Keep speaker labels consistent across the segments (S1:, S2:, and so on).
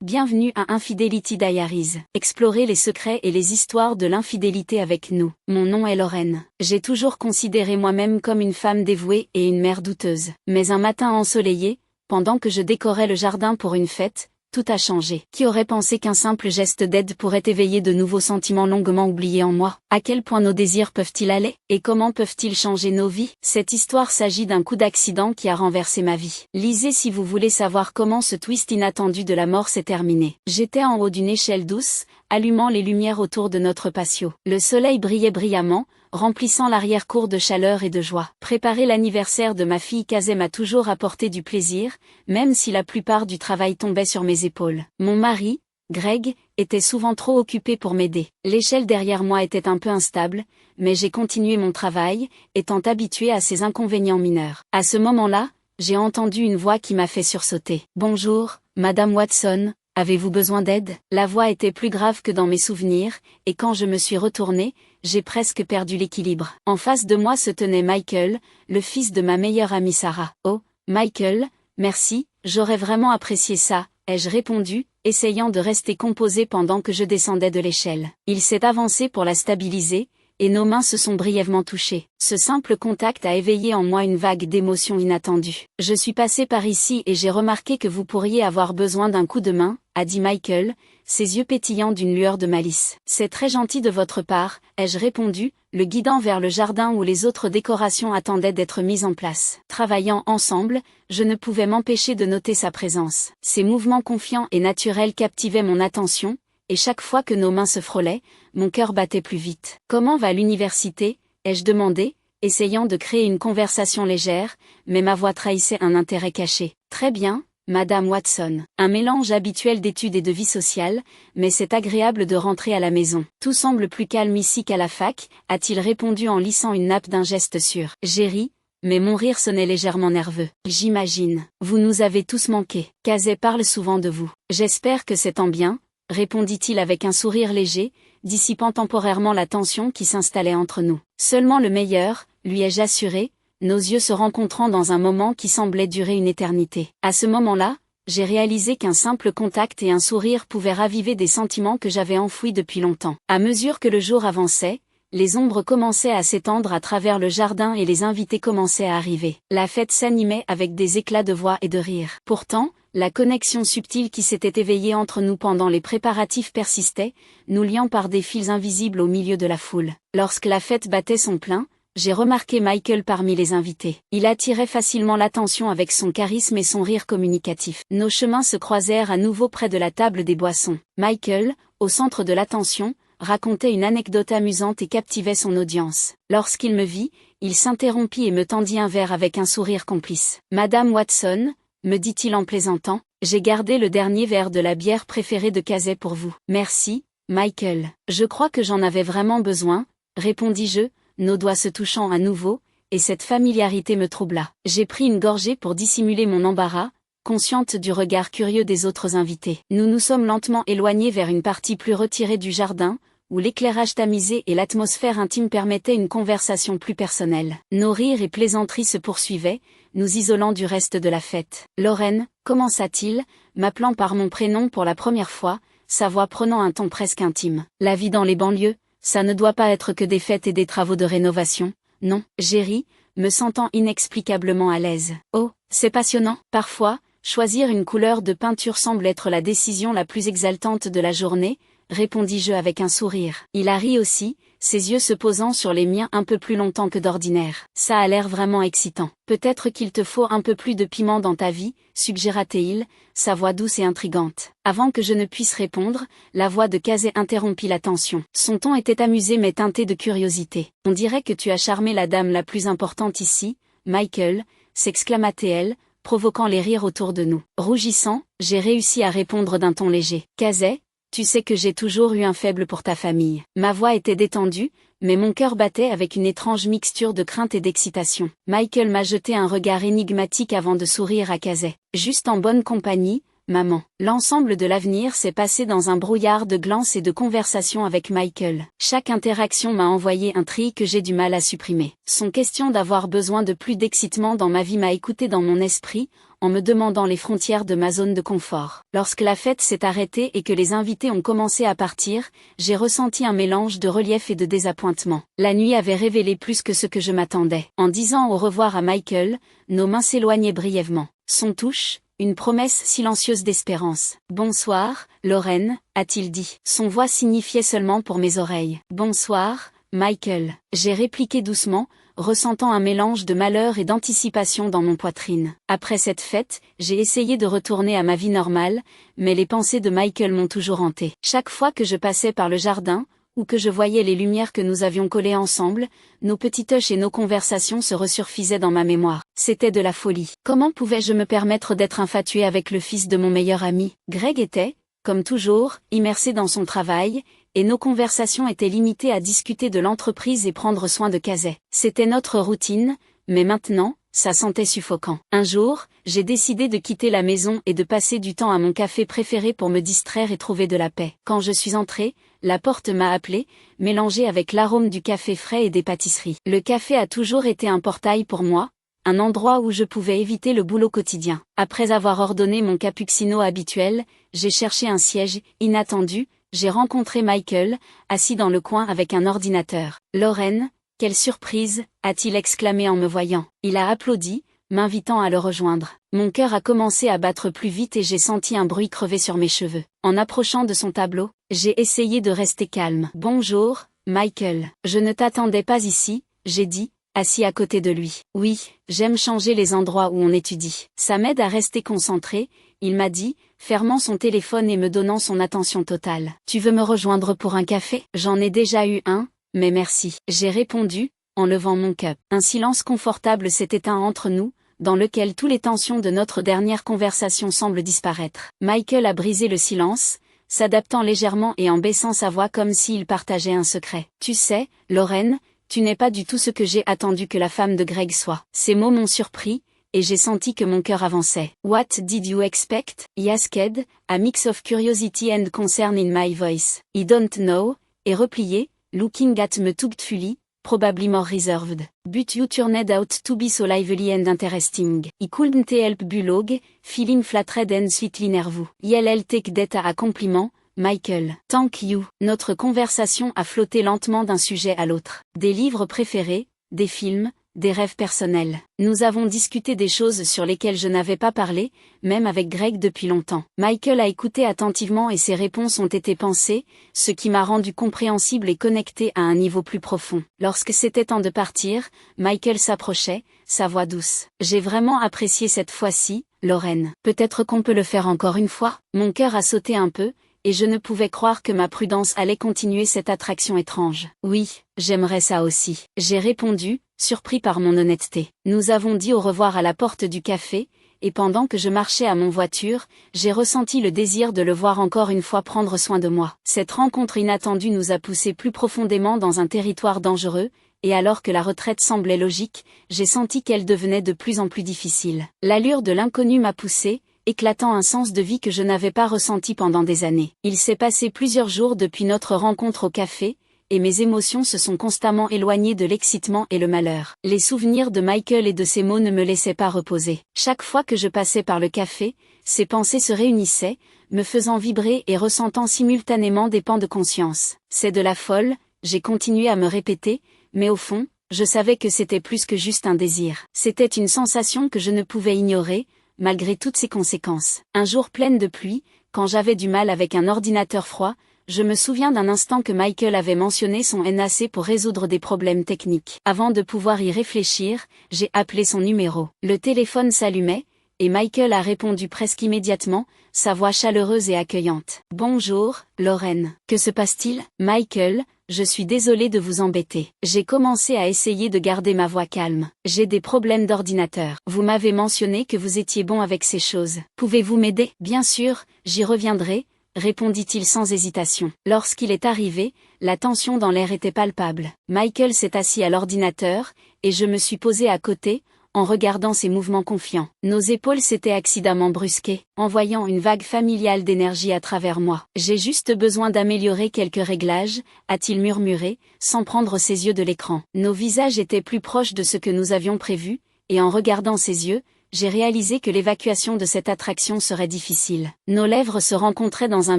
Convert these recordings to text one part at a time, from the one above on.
S1: Bienvenue à Infidelity Diaries. Explorez les secrets et les histoires de l'infidélité avec nous. Mon nom est Lorraine. J'ai toujours considéré moi-même comme une femme dévouée et une mère douteuse. Mais un matin ensoleillé, pendant que je décorais le jardin pour une fête, tout a changé. Qui aurait pensé qu'un simple geste d'aide pourrait éveiller de nouveaux sentiments longuement oubliés en moi? À quel point nos désirs peuvent-ils aller? Et comment peuvent-ils changer nos vies? Cette histoire s'agit d'un coup d'accident qui a renversé ma vie. Lisez si vous voulez savoir comment ce twist inattendu de la mort s'est terminé. J'étais en haut d'une échelle douce, allumant les lumières autour de notre patio. Le soleil brillait brillamment, remplissant l'arrière-cour de chaleur et de joie. Préparer l'anniversaire de ma fille Kazé m'a toujours apporté du plaisir, même si la plupart du travail tombait sur mes épaules. Mon mari, Greg, était souvent trop occupé pour m'aider. L'échelle derrière moi était un peu instable, mais j'ai continué mon travail, étant habitué à ces inconvénients mineurs. À ce moment-là, j'ai entendu une voix qui m'a fait sursauter. « Bonjour, Madame Watson, avez-vous besoin d'aide ?» La voix était plus grave que dans mes souvenirs, et quand je me suis retournée, j'ai presque perdu l'équilibre. En face de moi se tenait Michael, le fils de ma meilleure amie Sarah. « Oh, Michael, merci, j'aurais vraiment apprécié ça », ai-je répondu, essayant de rester composé pendant que je descendais de l'échelle. Il s'est avancé pour la stabiliser, et nos mains se sont brièvement touchées. Ce simple contact a éveillé en moi une vague d'émotions inattendues. « Je suis passé par ici et j'ai remarqué que vous pourriez avoir besoin d'un coup de main », a dit Michael, ses yeux pétillants d'une lueur de malice. « C'est très gentil de votre part », ai-je répondu, le guidant vers le jardin où les autres décorations attendaient d'être mises en place. Travaillant ensemble, je ne pouvais m'empêcher de noter sa présence. Ses mouvements confiants et naturels captivaient mon attention, et chaque fois que nos mains se frôlaient, mon cœur battait plus vite. « Comment va l'université ?» ai-je demandé, essayant de créer une conversation légère, mais ma voix trahissait un intérêt caché. « Très bien, Madame Watson. Un mélange habituel d'études et de vie sociale, mais c'est agréable de rentrer à la maison. Tout semble plus calme ici qu'à la fac, a-t-il répondu en lissant une nappe d'un geste sûr. J'ai ri, mais mon rire sonnait légèrement nerveux. J'imagine. Vous nous avez tous manqué. Kazé parle souvent de vous. J'espère que c'est en bien, répondit-il avec un sourire léger, dissipant temporairement la tension qui s'installait entre nous. Seulement le meilleur, lui ai-je assuré, nos yeux se rencontrant dans un moment qui semblait durer une éternité. À ce moment-là, j'ai réalisé qu'un simple contact et un sourire pouvaient raviver des sentiments que j'avais enfouis depuis longtemps. À mesure que le jour avançait, les ombres commençaient à s'étendre à travers le jardin et les invités commençaient à arriver. La fête s'animait avec des éclats de voix et de rire. Pourtant, la connexion subtile qui s'était éveillée entre nous pendant les préparatifs persistait, nous liant par des fils invisibles au milieu de la foule. Lorsque la fête battait son plein, j'ai remarqué Michael parmi les invités. Il attirait facilement l'attention avec son charisme et son rire communicatif. Nos chemins se croisèrent à nouveau près de la table des boissons. Michael, au centre de l'attention, racontait une anecdote amusante et captivait son audience. Lorsqu'il me vit, il s'interrompit et me tendit un verre avec un sourire complice. « Madame Watson, » me dit-il en plaisantant, « j'ai gardé le dernier verre de la bière préférée de Kazé pour vous. »« Merci, Michael. Je crois que j'en avais vraiment besoin, » répondis-je, nos doigts se touchant à nouveau, et cette familiarité me troubla. J'ai pris une gorgée pour dissimuler mon embarras, consciente du regard curieux des autres invités. Nous nous sommes lentement éloignés vers une partie plus retirée du jardin, où l'éclairage tamisé et l'atmosphère intime permettaient une conversation plus personnelle. Nos rires et plaisanteries se poursuivaient, nous isolant du reste de la fête. « Lorraine, commença-t-il, m'appelant par mon prénom pour la première fois, sa voix prenant un ton presque intime. La vie dans les banlieues, ça ne doit pas être que des fêtes et des travaux de rénovation, non ?» J'ai ri, me sentant inexplicablement à l'aise. « Oh, c'est passionnant. Parfois, choisir une couleur de peinture semble être la décision la plus exaltante de la journée, » répondis-je avec un sourire. Il a ri aussi, ses yeux se posant sur les miens un peu plus longtemps que d'ordinaire. « Ça a l'air vraiment excitant. Peut-être qu'il te faut un peu plus de piment dans ta vie, » suggéra-t-il, sa voix douce et intrigante. Avant que je ne puisse répondre, la voix de Kazé interrompit la tension. Son ton était amusé mais teinté de curiosité. « On dirait que tu as charmé la dame la plus importante ici, Michael, » s'exclama-t-elle, provoquant les rires autour de nous. Rougissant, j'ai réussi à répondre d'un ton léger. « Kazé, tu sais que j'ai toujours eu un faible pour ta famille. » Ma voix était détendue, mais mon cœur battait avec une étrange mixture de crainte et d'excitation. Michael m'a jeté un regard énigmatique avant de sourire à Kazé. « Juste en bonne compagnie, maman. » L'ensemble de l'avenir s'est passé dans un brouillard de glances et de conversations avec Michael. Chaque interaction m'a envoyé un tri que j'ai du mal à supprimer. Son question d'avoir besoin de plus d'excitement dans ma vie m'a écouté dans mon esprit, en me demandant les frontières de ma zone de confort. Lorsque la fête s'est arrêtée et que les invités ont commencé à partir, j'ai ressenti un mélange de relief et de désappointement. La nuit avait révélé plus que ce que je m'attendais. En disant au revoir à Michael, nos mains s'éloignaient brièvement. Son touche, une promesse silencieuse d'espérance. « Bonsoir, Lorraine », a-t-il dit. Son voix signifiait seulement pour mes oreilles. « Bonsoir, Michael », j'ai répliqué doucement, ressentant un mélange de malheur et d'anticipation dans mon poitrine. Après cette fête, j'ai essayé de retourner à ma vie normale, mais les pensées de Michael m'ont toujours hanté. Chaque fois que je passais par le jardin, ou que je voyais les lumières que nous avions collées ensemble, nos petits touches et nos conversations se resurfisaient dans ma mémoire. C'était de la folie. Comment pouvais-je me permettre d'être infatuée avec le fils de mon meilleur ami? Greg était, comme toujours, immersé dans son travail, et nos conversations étaient limitées à discuter de l'entreprise et prendre soin de Casey. C'était notre routine, mais maintenant, ça sentait suffocant. Un jour, j'ai décidé de quitter la maison et de passer du temps à mon café préféré pour me distraire et trouver de la paix. Quand je suis entrée, la porte m'a appelée, mélangée avec l'arôme du café frais et des pâtisseries. Le café a toujours été un portail pour moi, un endroit où je pouvais éviter le boulot quotidien. Après avoir ordonné mon cappuccino habituel, j'ai cherché un siège inattendu. J'ai rencontré Michael, assis dans le coin avec un ordinateur. « Lorraine, quelle surprise !» a-t-il exclamé en me voyant. Il a applaudi, m'invitant à le rejoindre. Mon cœur a commencé à battre plus vite et j'ai senti un bruit crever sur mes cheveux. En approchant de son tableau, j'ai essayé de rester calme. « Bonjour, Michael. Je ne t'attendais pas ici », j'ai dit, assis à côté de lui. « Oui, j'aime changer les endroits où on étudie. Ça m'aide à rester concentré », il m'a dit, fermant son téléphone et me donnant son attention totale. « Tu veux me rejoindre pour un café ? J'en ai déjà eu un, mais merci. » J'ai répondu, en levant mon cup. Un silence confortable s'est éteint entre nous, dans lequel toutes les tensions de notre dernière conversation semblent disparaître. Michael a brisé le silence, s'adaptant légèrement et en baissant sa voix comme s'il partageait un secret. « Tu sais, Lorraine, tu n'es pas du tout ce que j'ai attendu que la femme de Greg soit. » Ces mots m'ont surpris, et j'ai senti que mon cœur avançait. « What did you expect? » He asked, a mix of curiosity and concern in my voice. « I don't know », et replié, looking at me thoughtfully, probably more reserved. « But you turned out to be so lively and interesting. I couldn't help but feeling flattered and sweetly nervous. I'll take that as a compliment, Michael. Thank you. » Notre conversation a flotté lentement d'un sujet à l'autre. Des livres préférés, des films, des rêves personnels. Nous avons discuté des choses sur lesquelles je n'avais pas parlé, même avec Greg depuis longtemps. Michael a écouté attentivement et ses réponses ont été pensées, ce qui m'a rendu compréhensible et connecté à un niveau plus profond. Lorsque c'était temps de partir, Michael s'approchait, sa voix douce. « J'ai vraiment apprécié cette fois-ci, Lorraine. Peut-être qu'on peut le faire encore une fois ?» Mon cœur a sauté un peu, et je ne pouvais croire que ma prudence allait continuer cette attraction étrange. « Oui, j'aimerais ça aussi. » J'ai répondu, surpris par mon honnêteté. Nous avons dit au revoir à la porte du café, et pendant que je marchais à mon voiture, j'ai ressenti le désir de le voir encore une fois prendre soin de moi. Cette rencontre inattendue nous a poussés plus profondément dans un territoire dangereux, et alors que la retraite semblait logique, j'ai senti qu'elle devenait de plus en plus difficile. L'allure de l'inconnu m'a poussé, éclatant un sens de vie que je n'avais pas ressenti pendant des années. Il s'est passé plusieurs jours depuis notre rencontre au café, et mes émotions se sont constamment éloignées de l'excitement et le malheur. Les souvenirs de Michael et de ses mots ne me laissaient pas reposer. Chaque fois que je passais par le café, ces pensées se réunissaient, me faisant vibrer et ressentant simultanément des pans de conscience. « C'est de la folle », j'ai continué à me répéter, mais au fond, je savais que c'était plus que juste un désir. C'était une sensation que je ne pouvais ignorer, malgré toutes ses conséquences. Un jour plein de pluie, quand j'avais du mal avec un ordinateur froid, je me souviens d'un instant que Michael avait mentionné son NAC pour résoudre des problèmes techniques. Avant de pouvoir y réfléchir, j'ai appelé son numéro. Le téléphone s'allumait, et Michael a répondu presque immédiatement, sa voix chaleureuse et accueillante. « Bonjour, Lorraine. Que se passe-t-il? » « Michael, je suis désolée de vous embêter. » J'ai commencé à essayer de garder ma voix calme. « J'ai des problèmes d'ordinateur. Vous m'avez mentionné que vous étiez bon avec ces choses. Pouvez-vous m'aider? » « Bien sûr, j'y reviendrai, » répondit-il sans hésitation. Lorsqu'il est arrivé, la tension dans l'air était palpable. Michael s'est assis à l'ordinateur, et je me suis posée à côté, en regardant ses mouvements confiants. Nos épaules s'étaient accidemment brusquées, envoyant une vague familiale d'énergie à travers moi. « J'ai juste besoin d'améliorer quelques réglages », a-t-il murmuré, sans prendre ses yeux de l'écran. Nos visages étaient plus proches de ce que nous avions prévu, et en regardant ses yeux, j'ai réalisé que l'évacuation de cette attraction serait difficile. Nos lèvres se rencontraient dans un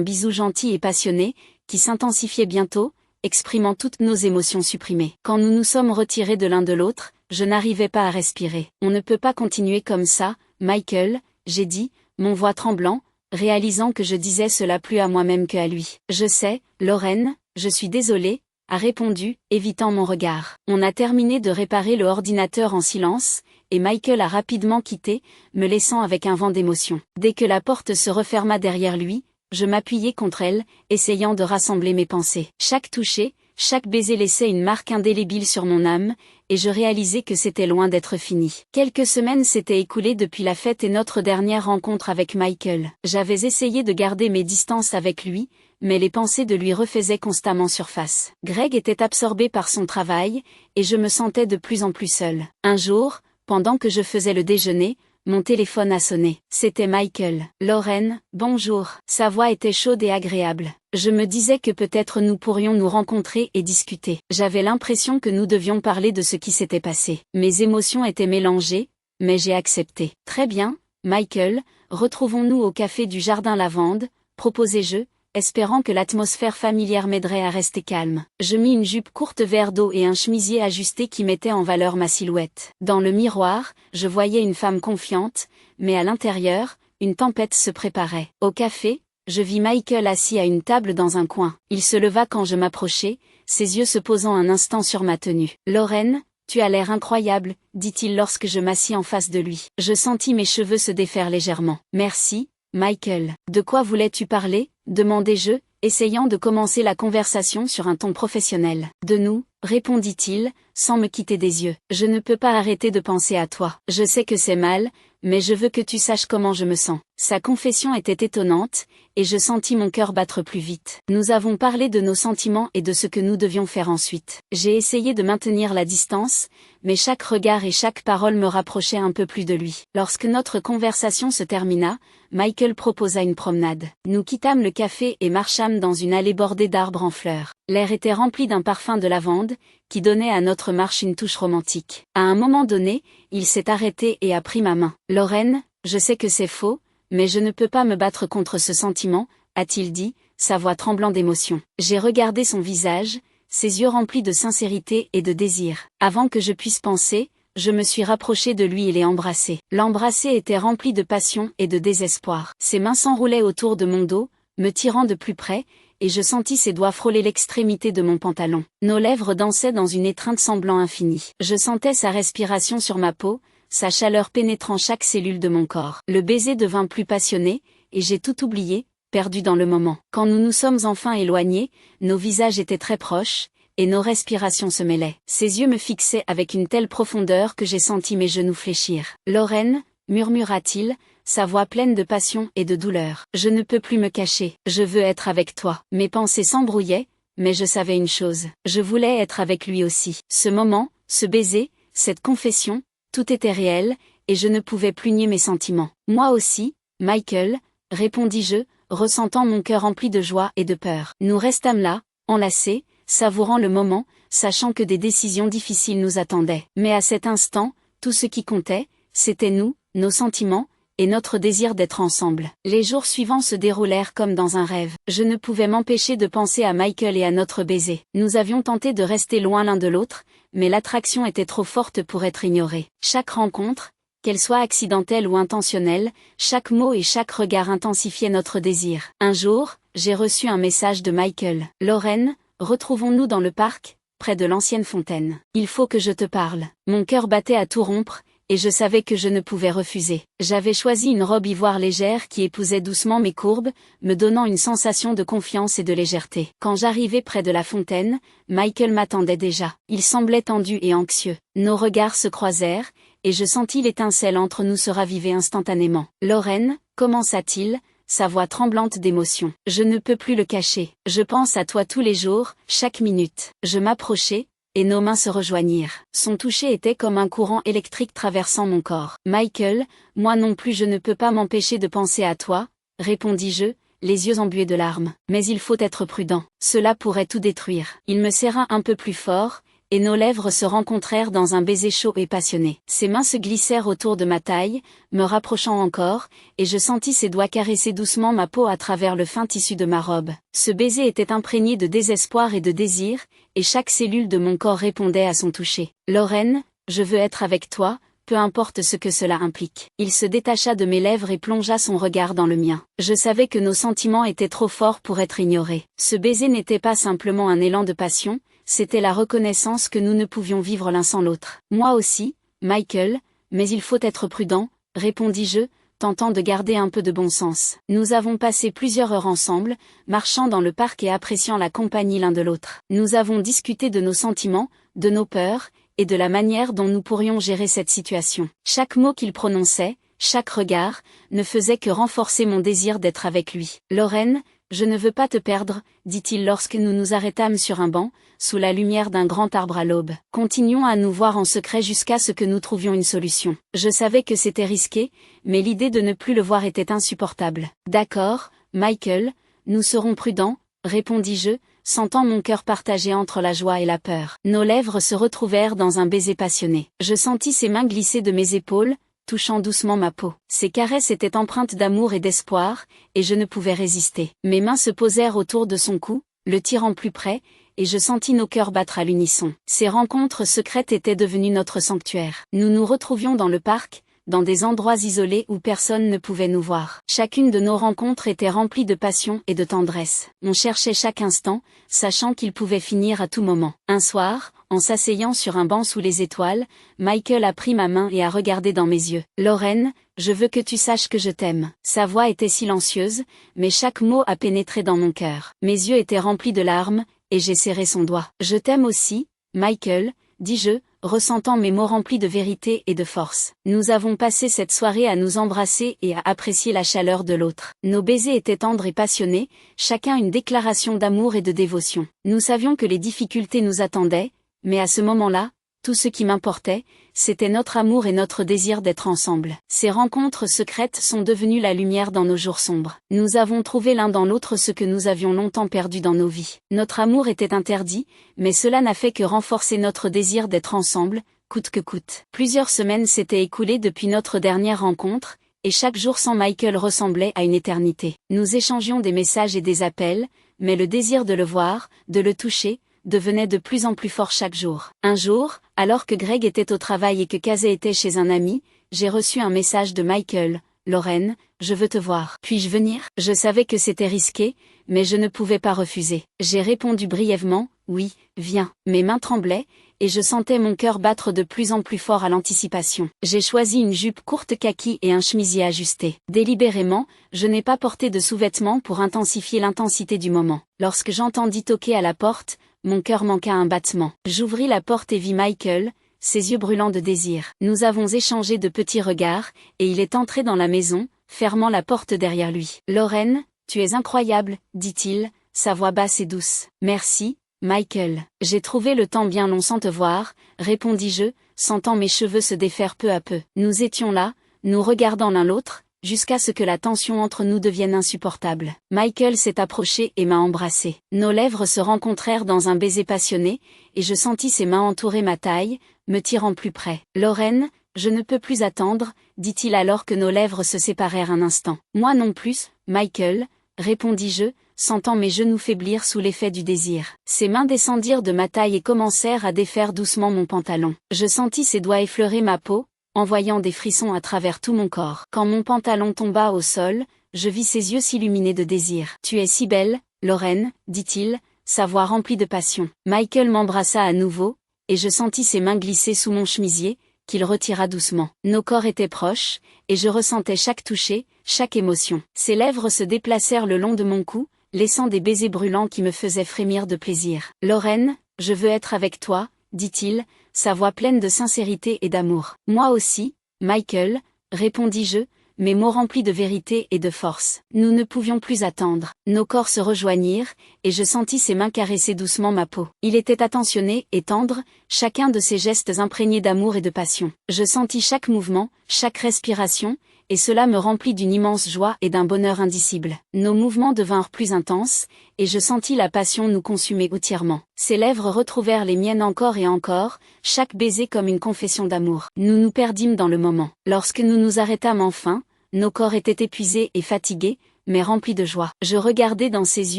S1: bisou gentil et passionné, qui s'intensifiait bientôt, exprimant toutes nos émotions supprimées. Quand nous nous sommes retirés de l'un de l'autre, je n'arrivais pas à respirer. On ne peut pas continuer comme ça, Michael, j'ai dit, mon voix tremblant, réalisant que je disais cela plus à moi-même qu'à lui. Je sais, Lorraine, je suis désolée, a répondu, évitant mon regard. On a terminé de réparer le ordinateur en silence, et Michael a rapidement quitté, me laissant avec un vent d'émotion. Dès que la porte se referma derrière lui, je m'appuyai contre elle, essayant de rassembler mes pensées. Chaque toucher, chaque baiser laissait une marque indélébile sur mon âme, et je réalisais que c'était loin d'être fini. Quelques semaines s'étaient écoulées depuis la fête et notre dernière rencontre avec Michael. J'avais essayé de garder mes distances avec lui, mais les pensées de lui refaisaient constamment surface. Greg était absorbé par son travail, et je me sentais de plus en plus seule. Un jour, pendant que je faisais le déjeuner, mon téléphone a sonné. C'était Michael. Lorraine, bonjour. Sa voix était chaude et agréable. Je me disais que peut-être nous pourrions nous rencontrer et discuter. J'avais l'impression que nous devions parler de ce qui s'était passé. Mes émotions étaient mélangées, mais j'ai accepté. Très bien, Michael, retrouvons-nous au café du Jardin Lavande, proposai-je, espérant que l'atmosphère familière m'aiderait à rester calme. Je mis une jupe courte vert d'eau et un chemisier ajusté qui mettait en valeur ma silhouette. Dans le miroir, je voyais une femme confiante, mais à l'intérieur, une tempête se préparait. Au café, je vis Michael assis à une table dans un coin. Il se leva quand je m'approchai, ses yeux se posant un instant sur ma tenue. « Lorraine, tu as l'air incroyable, dit-il lorsque je m'assis en face de lui. Je sentis mes cheveux se défaire légèrement. « Merci, Michael. De quoi voulais-tu parler ?» demandai-je, essayant de commencer la conversation sur un ton professionnel. « De nous, » répondit-il, sans me quitter des yeux. « Je ne peux pas arrêter de penser à toi. Je sais que c'est mal, mais je veux que tu saches comment je me sens. » Sa confession était étonnante, et je sentis mon cœur battre plus vite. Nous avons parlé de nos sentiments et de ce que nous devions faire ensuite. J'ai essayé de maintenir la distance, mais chaque regard et chaque parole me rapprochaient un peu plus de lui. Lorsque notre conversation se termina, Michael proposa une promenade. Nous quittâmes le café et marchâmes dans une allée bordée d'arbres en fleurs. L'air était rempli d'un parfum de lavande, qui donnait à notre marche une touche romantique. À un moment donné, il s'est arrêté et a pris ma main. « Lorraine, je sais que c'est faux, mais je ne peux pas me battre contre ce sentiment, » a-t-il dit, sa voix tremblant d'émotion. J'ai regardé son visage, ses yeux remplis de sincérité et de désir. Avant que je puisse penser, je me suis rapproché de lui et l'ai embrassé. L'embrasser était rempli de passion et de désespoir. Ses mains s'enroulaient autour de mon dos, me tirant de plus près, et je sentis ses doigts frôler l'extrémité de mon pantalon. Nos lèvres dansaient dans une étreinte semblant infinie. Je sentais sa respiration sur ma peau, sa chaleur pénétrant chaque cellule de mon corps. Le baiser devint plus passionné, et j'ai tout oublié, perdu dans le moment. Quand nous nous sommes enfin éloignés, nos visages étaient très proches, et nos respirations se mêlaient. Ses yeux me fixaient avec une telle profondeur que j'ai senti mes genoux fléchir. « Lorraine, » murmura-t-il, sa voix pleine de passion et de douleur. « Je ne peux plus me cacher, je veux être avec toi. » Mes pensées s'embrouillaient, mais je savais une chose. Je voulais être avec lui aussi. Ce moment, ce baiser, cette confession, tout était réel, et je ne pouvais plus nier mes sentiments. « Moi aussi, Michael, » répondis-je, ressentant mon cœur rempli de joie et de peur. Nous restâmes là, enlacés, savourant le moment, sachant que des décisions difficiles nous attendaient. Mais à cet instant, tout ce qui comptait, c'était nous, nos sentiments, et notre désir d'être ensemble. Les jours suivants se déroulèrent comme dans un rêve. Je ne pouvais m'empêcher de penser à Michael et à notre baiser. Nous avions tenté de rester loin l'un de l'autre, mais l'attraction était trop forte pour être ignorée. Chaque rencontre, qu'elle soit accidentelle ou intentionnelle, chaque mot et chaque regard intensifiaient notre désir. Un jour, j'ai reçu un message de Michael. « Lorraine, retrouvons-nous dans le parc, près de l'ancienne fontaine. Il faut que je te parle. » Mon cœur battait à tout rompre, et je savais que je ne pouvais refuser. J'avais choisi une robe ivoire légère qui épousait doucement mes courbes, me donnant une sensation de confiance et de légèreté. Quand j'arrivai près de la fontaine, Michael m'attendait déjà. Il semblait tendu et anxieux. Nos regards se croisèrent, et je sentis l'étincelle entre nous se raviver instantanément. « Lorraine, » commença-t-il, sa voix tremblante d'émotion. « Je ne peux plus le cacher. Je pense à toi tous les jours, chaque minute. » Je m'approchai, et nos mains se rejoignirent. Son toucher était comme un courant électrique traversant mon corps. « Michael, moi non plus je ne peux pas m'empêcher de penser à toi, » répondis-je, les yeux embués de larmes. « Mais il faut être prudent. Cela pourrait tout détruire. » Il me serra un peu plus fort, et nos lèvres se rencontrèrent dans un baiser chaud et passionné. Ses mains se glissèrent autour de ma taille, me rapprochant encore, et je sentis ses doigts caresser doucement ma peau à travers le fin tissu de ma robe. Ce baiser était imprégné de désespoir et de désir, et chaque cellule de mon corps répondait à son toucher. « Lorraine, je veux être avec toi, peu importe ce que cela implique. » Il se détacha de mes lèvres et plongea son regard dans le mien. Je savais que nos sentiments étaient trop forts pour être ignorés. Ce baiser n'était pas simplement un élan de passion, c'était la reconnaissance que nous ne pouvions vivre l'un sans l'autre. « Moi aussi, Michael, mais il faut être prudent, » répondis-je, tentant de garder un peu de bon sens. Nous avons passé plusieurs heures ensemble, marchant dans le parc et appréciant la compagnie l'un de l'autre. Nous avons discuté de nos sentiments, de nos peurs, et de la manière dont nous pourrions gérer cette situation. Chaque mot qu'il prononçait, chaque regard, ne faisait que renforcer mon désir d'être avec lui. « Lorraine, je ne veux pas te perdre, » dit-il lorsque nous nous arrêtâmes sur un banc, sous la lumière d'un grand arbre à l'aube. Continuons à nous voir en secret jusqu'à ce que nous trouvions une solution. Je savais que c'était risqué, mais l'idée de ne plus le voir était insupportable. « D'accord, Michael, nous serons prudents, » répondis-je, sentant mon cœur partagé entre la joie et la peur. Nos lèvres se retrouvèrent dans un baiser passionné. Je sentis ses mains glisser de mes épaules, touchant doucement ma peau. Ses caresses étaient empreintes d'amour et d'espoir, et je ne pouvais résister. Mes mains se posèrent autour de son cou, le tirant plus près, et je sentis nos cœurs battre à l'unisson. Ces rencontres secrètes étaient devenues notre sanctuaire. Nous nous retrouvions dans le parc, dans des endroits isolés où personne ne pouvait nous voir. Chacune de nos rencontres était remplie de passion et de tendresse. On cherchait chaque instant, sachant qu'il pouvait finir à tout moment. Un soir, en s'asseyant sur un banc sous les étoiles, Michael a pris ma main et a regardé dans mes yeux. « Lorraine, je veux que tu saches que je t'aime. » Sa voix était silencieuse, mais chaque mot a pénétré dans mon cœur. Mes yeux étaient remplis de larmes, et j'ai serré son doigt. « Je t'aime aussi, Michael, » dis-je, ressentant mes mots remplis de vérité et de force. Nous avons passé cette soirée à nous embrasser et à apprécier la chaleur de l'autre. Nos baisers étaient tendres et passionnés, chacun une déclaration d'amour et de dévotion. Nous savions que les difficultés nous attendaient, mais à ce moment-là, tout ce qui m'importait, c'était notre amour et notre désir d'être ensemble. Ces rencontres secrètes sont devenues la lumière dans nos jours sombres. Nous avons trouvé l'un dans l'autre ce que nous avions longtemps perdu dans nos vies. Notre amour était interdit, mais cela n'a fait que renforcer notre désir d'être ensemble, coûte que coûte. Plusieurs semaines s'étaient écoulées depuis notre dernière rencontre, et chaque jour sans Michael ressemblait à une éternité. Nous échangions des messages et des appels, mais le désir de le voir, de le toucher, devenait de plus en plus fort chaque jour. Un jour, alors que Greg était au travail et que Casey était chez un ami, j'ai reçu un message de Michael. « Lorraine, je veux te voir. Puis-je venir ?» Je savais que c'était risqué, mais je ne pouvais pas refuser. J'ai répondu brièvement, « Oui, viens. » Mes mains tremblaient, et je sentais mon cœur battre de plus en plus fort à l'anticipation. J'ai choisi une jupe courte kaki et un chemisier ajusté. Délibérément, je n'ai pas porté de sous-vêtements pour intensifier l'intensité du moment. Lorsque j'entendis toquer à la porte, mon cœur manqua un battement. J'ouvris la porte et vis Michael, ses yeux brûlants de désir. Nous avons échangé de petits regards, et il est entré dans la maison, fermant la porte derrière lui. « Lorraine, tu es incroyable, » dit-il, sa voix basse et douce. « Merci, Michael. J'ai trouvé le temps bien long sans te voir, » répondis-je, sentant mes cheveux se défaire peu à peu. Nous étions là, nous regardant l'un l'autre, jusqu'à ce que la tension entre nous devienne insupportable. Michael s'est approché et m'a embrassé. Nos lèvres se rencontrèrent dans un baiser passionné, et je sentis ses mains entourer ma taille, me tirant plus près. « Lorraine, je ne peux plus attendre, » dit-il alors que nos lèvres se séparèrent un instant. « Moi non plus, Michael, » répondis-je, sentant mes genoux faiblir sous l'effet du désir. Ses mains descendirent de ma taille et commencèrent à défaire doucement mon pantalon. Je sentis ses doigts effleurer ma peau, envoyant des frissons à travers tout mon corps. Quand mon pantalon tomba au sol, je vis ses yeux s'illuminer de désir. « Tu es si belle, Lorraine, » dit-il, sa voix remplie de passion. Michael m'embrassa à nouveau, et je sentis ses mains glisser sous mon chemisier, qu'il retira doucement. Nos corps étaient proches, et je ressentais chaque toucher, chaque émotion. Ses lèvres se déplacèrent le long de mon cou, laissant des baisers brûlants qui me faisaient frémir de plaisir. « Lorraine, je veux être avec toi, » dit-il, sa voix pleine de sincérité et d'amour. « Moi aussi, Michael, » répondis-je, mes mots remplis de vérité et de force. Nous ne pouvions plus attendre. Nos corps se rejoignirent, et je sentis ses mains caresser doucement ma peau. Il était attentionné et tendre, chacun de ses gestes imprégnés d'amour et de passion. Je sentis chaque mouvement, chaque respiration, et cela me remplit d'une immense joie et d'un bonheur indicible. Nos mouvements devinrent plus intenses, et je sentis la passion nous consumer entièrement. Ses lèvres retrouvèrent les miennes encore et encore, chaque baiser comme une confession d'amour. Nous nous perdîmes dans le moment. Lorsque nous nous arrêtâmes enfin, nos corps étaient épuisés et fatigués, mais remplis de joie. Je regardai dans ses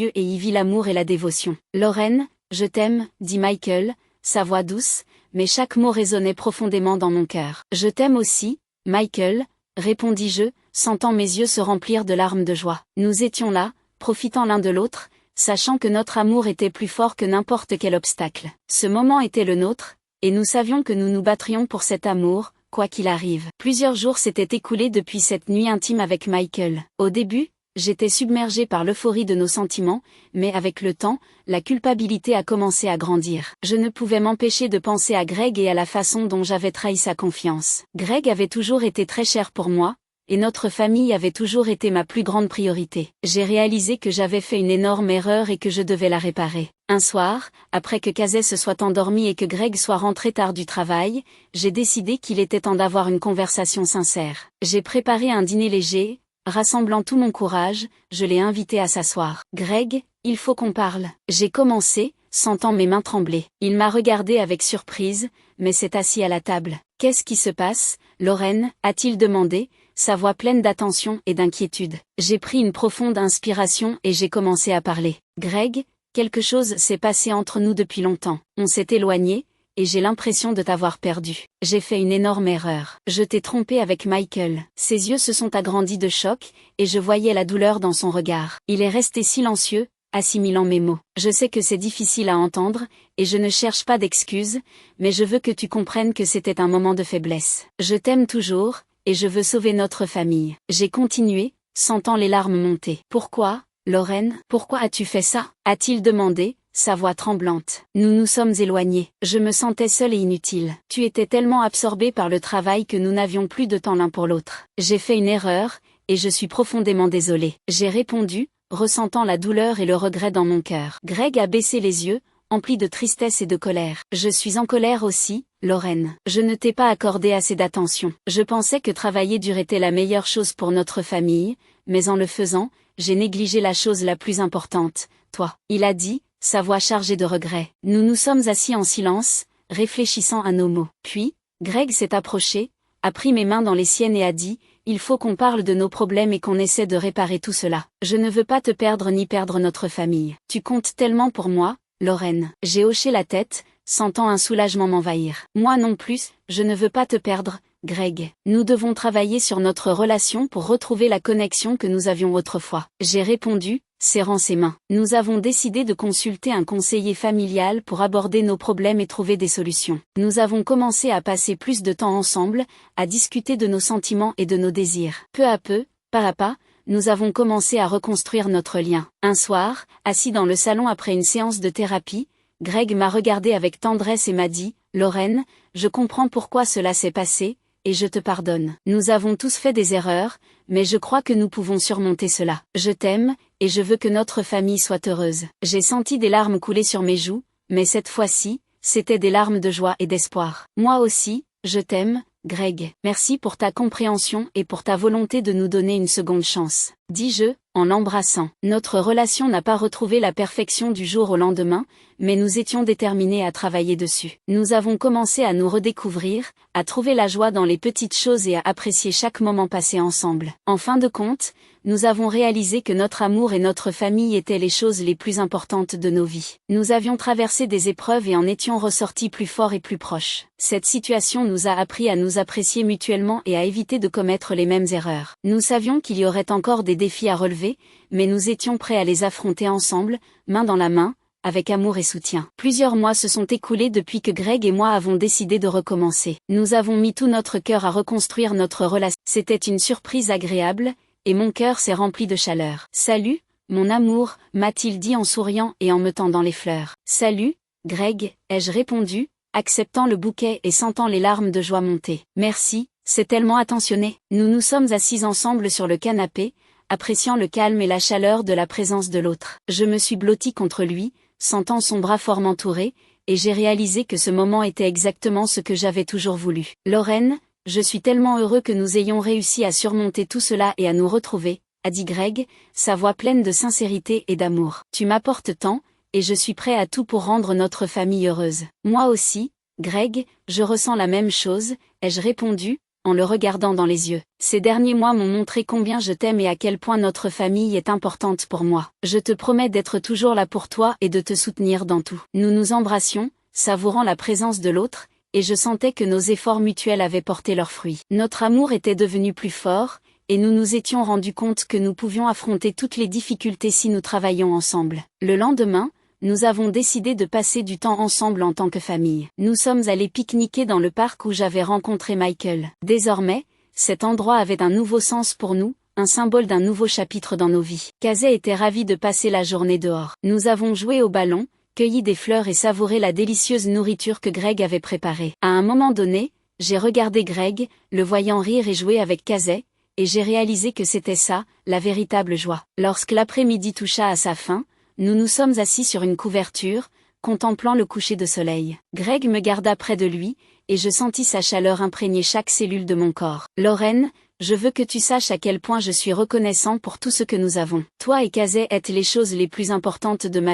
S1: yeux et y vis l'amour et la dévotion. « Lorraine, je t'aime, dit Michael, sa voix douce, mais chaque mot résonnait profondément dans mon cœur. « Je t'aime aussi, Michael, répondis-je, sentant mes yeux se remplir de larmes de joie. Nous étions là, profitant l'un de l'autre, sachant que notre amour était plus fort que n'importe quel obstacle. Ce moment était le nôtre, et nous savions que nous nous battrions pour cet amour, quoi qu'il arrive. Plusieurs jours s'étaient écoulés depuis cette nuit intime avec Michael. Au début, j'étais submergée par l'euphorie de nos sentiments, mais avec le temps, la culpabilité a commencé à grandir. Je ne pouvais m'empêcher de penser à Greg et à la façon dont j'avais trahi sa confiance. Greg avait toujours été très cher pour moi, et notre famille avait toujours été ma plus grande priorité. J'ai réalisé que j'avais fait une énorme erreur et que je devais la réparer. Un soir, après que Casey se soit endormi et que Greg soit rentré tard du travail, j'ai décidé qu'il était temps d'avoir une conversation sincère. J'ai préparé un dîner léger. Rassemblant tout mon courage, je l'ai invité à s'asseoir. « Greg, il faut qu'on parle. » J'ai commencé, sentant mes mains trembler. Il m'a regardé avec surprise, mais s'est assis à la table. « Qu'est-ce qui se passe, Lorraine ?» a-t-il demandé, sa voix pleine d'attention et d'inquiétude. J'ai pris une profonde inspiration et j'ai commencé à parler. « Greg, quelque chose s'est passé entre nous depuis longtemps. On s'est éloigné, et j'ai l'impression de t'avoir perdu. J'ai fait une énorme erreur. Je t'ai trompé avec Michael. » Ses yeux se sont agrandis de choc, et je voyais la douleur dans son regard. Il est resté silencieux, assimilant mes mots. « Je sais que c'est difficile à entendre, et je ne cherche pas d'excuses, mais je veux que tu comprennes que c'était un moment de faiblesse. Je t'aime toujours, et je veux sauver notre famille. » J'ai continué, sentant les larmes monter. « Pourquoi, Lorraine, pourquoi as-tu fait ça ?» a-t-il demandé, sa voix tremblante. « Nous nous sommes éloignés. Je me sentais seule et inutile. Tu étais tellement absorbée par le travail que nous n'avions plus de temps l'un pour l'autre. J'ai fait une erreur, et je suis profondément désolée. » J'ai répondu, ressentant la douleur et le regret dans mon cœur. Greg a baissé les yeux, empli de tristesse et de colère. « Je suis en colère aussi, Lorraine. Je ne t'ai pas accordé assez d'attention. Je pensais que travailler dur était la meilleure chose pour notre famille, mais en le faisant, j'ai négligé la chose la plus importante, toi. » Il a dit, sa voix chargée de regret. Nous nous sommes assis en silence, réfléchissant à nos mots. Puis, Greg s'est approché, a pris mes mains dans les siennes et a dit, « Il faut qu'on parle de nos problèmes et qu'on essaie de réparer tout cela. Je ne veux pas te perdre ni perdre notre famille. Tu comptes tellement pour moi, Lorraine. » J'ai hoché la tête, sentant un soulagement m'envahir. « Moi non plus, je ne veux pas te perdre, Greg. Nous devons travailler sur notre relation pour retrouver la connexion que nous avions autrefois. » J'ai répondu, serrant ses mains. Nous avons décidé de consulter un conseiller familial pour aborder nos problèmes et trouver des solutions. Nous avons commencé à passer plus de temps ensemble, à discuter de nos sentiments et de nos désirs. Peu à peu, pas à pas, nous avons commencé à reconstruire notre lien. Un soir, assis dans le salon après une séance de thérapie, Greg m'a regardé avec tendresse et m'a dit, « Lorraine, je comprends pourquoi cela s'est passé, et je te pardonne. Nous avons tous fait des erreurs, mais je crois que nous pouvons surmonter cela. Je t'aime, et je veux que notre famille soit heureuse. » J'ai senti des larmes couler sur mes joues, mais cette fois-ci, c'étaient des larmes de joie et d'espoir. « Moi aussi, je t'aime, Greg. Merci pour ta compréhension et pour ta volonté de nous donner une seconde chance. » dis-je, en l'embrassant. Notre relation n'a pas retrouvé la perfection du jour au lendemain, mais nous étions déterminés à travailler dessus. Nous avons commencé à nous redécouvrir, à trouver la joie dans les petites choses et à apprécier chaque moment passé ensemble. En fin de compte, nous avons réalisé que notre amour et notre famille étaient les choses les plus importantes de nos vies. Nous avions traversé des épreuves et en étions ressortis plus forts et plus proches. Cette situation nous a appris à nous apprécier mutuellement et à éviter de commettre les mêmes erreurs. Nous savions qu'il y aurait encore des défis à relever, mais nous étions prêts à les affronter ensemble, main dans la main, avec amour et soutien. Plusieurs mois se sont écoulés depuis que Greg et moi avons décidé de recommencer. Nous avons mis tout notre cœur à reconstruire notre relation. C'était une surprise agréable, et mon cœur s'est rempli de chaleur. « Salut, mon amour, » m'a-t-il dit en souriant et en me tendant les fleurs. « Salut, Greg, » ai-je répondu, acceptant le bouquet et sentant les larmes de joie monter. « Merci, c'est tellement attentionné. » Nous nous sommes assis ensemble sur le canapé, appréciant le calme et la chaleur de la présence de l'autre. Je me suis blottie contre lui, sentant son bras fort m'entourer, et j'ai réalisé que ce moment était exactement ce que j'avais toujours voulu. « Lorraine, Je suis tellement heureux que nous ayons réussi à surmonter tout cela et à nous retrouver, a dit Greg, sa voix pleine de sincérité et d'amour. Tu m'apportes tant, et je suis prêt à tout pour rendre notre famille heureuse. Moi aussi, Greg, je ressens la même chose, ai-je répondu, en le regardant dans les yeux. Ces derniers mois m'ont montré combien je t'aime et à quel point notre famille est importante pour moi. Je te promets d'être toujours là pour toi et de te soutenir dans tout. Nous nous embrassions, savourant la présence de l'autre, et je sentais que nos efforts mutuels avaient porté leurs fruits. Notre amour était devenu plus fort, et nous nous étions rendus compte que nous pouvions affronter toutes les difficultés si nous travaillions ensemble. Le lendemain, nous avons décidé de passer du temps ensemble en tant que famille. Nous sommes allés pique-niquer dans le parc où j'avais rencontré Michael. Désormais, cet endroit avait un nouveau sens pour nous, un symbole d'un nouveau chapitre dans nos vies. Casey était ravi de passer la journée dehors. Nous avons joué au ballon, cueilli des fleurs et savouré la délicieuse nourriture que Greg avait préparée. À un moment donné, j'ai regardé Greg, le voyant rire et jouer avec Casey, et j'ai réalisé que c'était ça, la véritable joie. Lorsque l'après-midi toucha à sa fin, nous nous sommes assis sur une couverture, contemplant le coucher de soleil. Greg me garda près de lui, et je sentis sa chaleur imprégner chaque cellule de mon corps. Lauren, je veux que tu saches à quel point je suis reconnaissant pour tout ce que nous avons. Toi et Casey êtes les choses les plus importantes de ma vie.